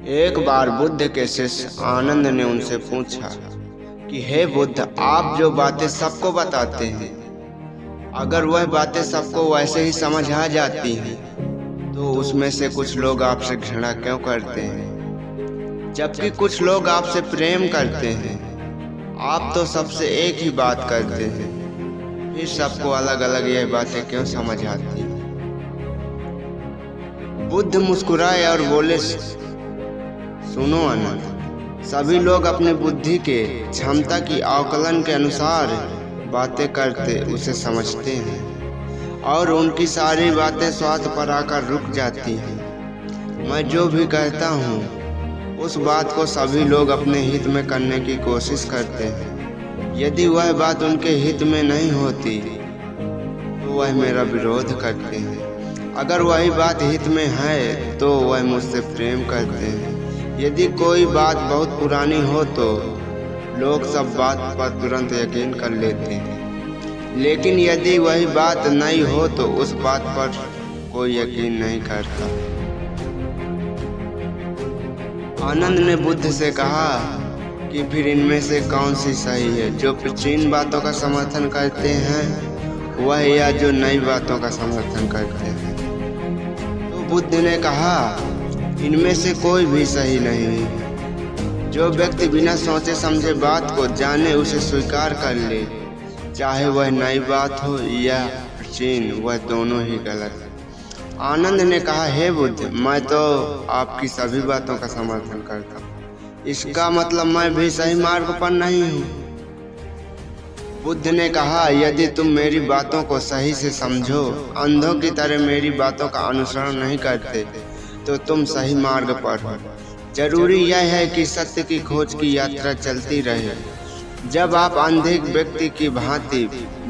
एक बार बुद्ध के शिष्य आनंद ने उनसे पूछा कि हे बुद्ध, आप जो बातें सबको बताते हैं, अगर वह बातें सबको वैसे ही समझ आ जाती हैं, तो उसमें से कुछ लोग आपसे घृणा क्यों करते हैं, जबकि कुछ लोग आपसे प्रेम करते हैं। आप तो सबसे एक ही बात करते हैं, फिर सबको अलग अलग यह बातें क्यों समझ आती हैं? बुद्ध मुस्कुराए और बोले, सुनो आनंद, सभी लोग अपनी बुद्धि के क्षमता की आकलन के अनुसार बातें करते उसे समझते हैं और उनकी सारी बातें स्वार्थ पर आकर रुक जाती हैं। मैं जो भी कहता हूँ उस बात को सभी लोग अपने हित में करने की कोशिश करते हैं। यदि वह बात उनके हित में नहीं होती तो वह मेरा विरोध करते हैं। अगर वही बात हित में है तो वह मुझसे प्रेम करते हैं। यदि कोई बात बहुत पुरानी हो तो लोग सब बात पर तुरंत यकीन कर लेते हैं, लेकिन यदि वही बात नई हो तो उस बात पर कोई यकीन नहीं करता। आनंद ने बुद्ध से कहा कि फिर इनमें से कौन सी सही है, जो प्राचीन बातों का समर्थन करते हैं वह, या जो नई बातों का समर्थन करते हैं? तो बुद्ध ने कहा, इनमें से कोई भी सही नहीं है। जो व्यक्ति बिना सोचे समझे बात को जाने उसे स्वीकार कर ले, चाहे वह नई बात हो या प्राचीन, वह दोनों ही गलत है। आनंद ने कहा, हे बुद्ध, मैं तो आपकी सभी बातों का समर्थन करता हूँ, इसका मतलब मैं भी सही मार्ग पर नहीं हूँ। बुद्ध ने कहा, यदि तुम मेरी बातों को सही से समझो, अंधों की तरह मेरी बातों का अनुसरण नहीं करते, तो तुम सही मार्ग पर हो। जरूरी यह है कि सत्य की खोज की यात्रा चलती रहे। जब आप अंधे व्यक्ति की भांति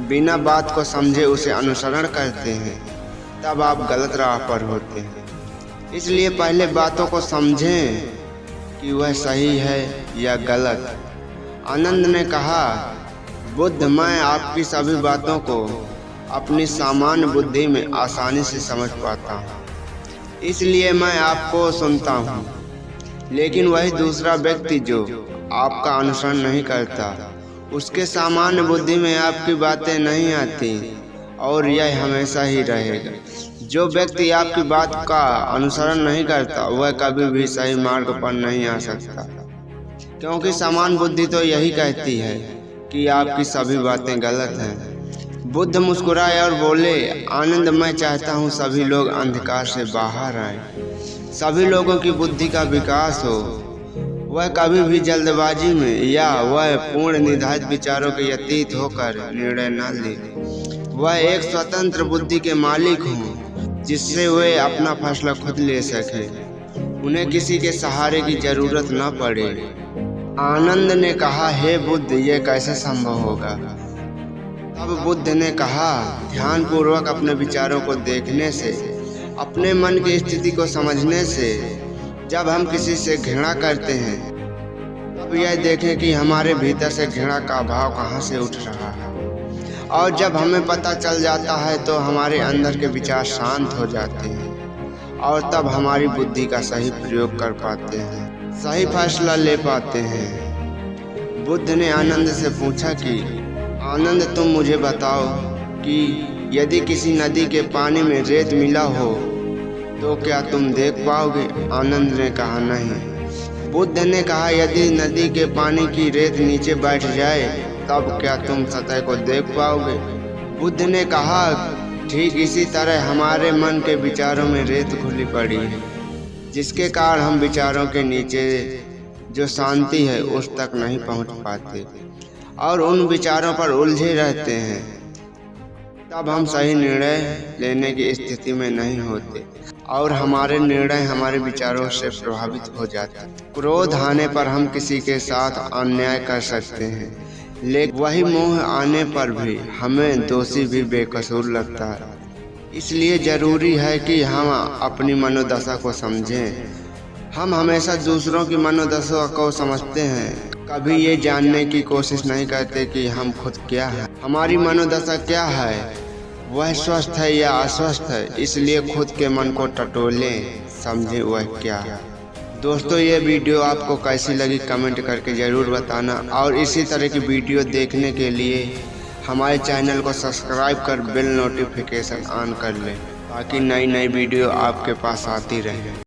बिना बात को समझे उसे अनुसरण करते हैं, तब आप गलत राह पर होते हैं। इसलिए पहले बातों को समझें कि वह सही है या गलत। आनंद ने कहा, बुद्ध, मैं आपकी सभी बातों को अपनी सामान्य बुद्धि में आसानी से समझ पाता हूँ, इसलिए मैं आपको सुनता हूँ। लेकिन वही दूसरा व्यक्ति जो आपका अनुसरण नहीं करता, उसके सामान्य बुद्धि में आपकी बातें नहीं आती और यह हमेशा ही रहेगा। जो व्यक्ति आपकी बात का अनुसरण नहीं करता वह कभी भी सही मार्ग पर नहीं आ सकता, क्योंकि सामान्य बुद्धि तो यही कहती है कि आपकी सभी बातें गलत हैं। बुद्ध मुस्कुराए और बोले, आनंद, मैं चाहता हूँ सभी लोग अंधकार से बाहर आए, सभी लोगों की बुद्धि का विकास हो। वह कभी भी जल्दबाजी में या वह पूर्ण निर्धारित विचारों के अतीत होकर निर्णय न ले। वह एक स्वतंत्र बुद्धि के मालिक हों, जिससे वे अपना फैसला खुद ले सके, उन्हें किसी के सहारे की जरूरत न पड़े। आनंद ने कहा, हे बुद्ध, यह कैसे संभव होगा? तब बुद्ध ने कहा, ध्यान पूर्वक अपने विचारों को देखने से, अपने मन की स्थिति को समझने से, जब हम किसी से घृणा करते हैं तब यह देखें कि हमारे भीतर से घृणा का भाव कहाँ से उठ रहा है, और जब हमें पता चल जाता है तो हमारे अंदर के विचार शांत हो जाते हैं और तब हमारी बुद्धि का सही प्रयोग कर पाते हैं, सही फैसला ले पाते हैं। बुद्ध ने आनंद से पूछा कि आनंद, तुम मुझे बताओ कि यदि किसी नदी के पानी में रेत मिला हो तो क्या तुम देख पाओगे? आनंद ने कहा, नहीं। बुद्ध ने कहा, यदि नदी के पानी की रेत नीचे बैठ जाए तब क्या तुम सतह को देख पाओगे? बुद्ध ने कहा, ठीक इसी तरह हमारे मन के विचारों में रेत घुली पड़ी है, जिसके कारण हम विचारों के नीचे जो शांति है उस तक नहीं पहुंच पाते और उन विचारों पर उलझे रहते हैं। तब हम सही निर्णय लेने की स्थिति में नहीं होते और हमारे निर्णय हमारे विचारों से प्रभावित हो जाते हैं। क्रोध आने पर हम किसी के साथ अन्याय कर सकते हैं, लेकिन वही मोह आने पर भी हमें दोषी भी बेकसूर लगता है। इसलिए जरूरी है कि हम अपनी मनोदशा को समझें। हम हमेशा दूसरों की मनोदशा को समझते हैं, कभी ये जानने की कोशिश नहीं करते कि हम खुद क्या हैं, हमारी मनोदशा क्या है, वह स्वस्थ है या अस्वस्थ है। इसलिए खुद के मन को टटोलें, समझे वह क्या है। दोस्तों ये वीडियो आपको कैसी लगी कमेंट करके ज़रूर बताना, और इसी तरह की वीडियो देखने के लिए हमारे चैनल को सब्सक्राइब कर बेल नोटिफिकेशन ऑन कर लें ताकि नई नई वीडियो आपके पास आती रहे।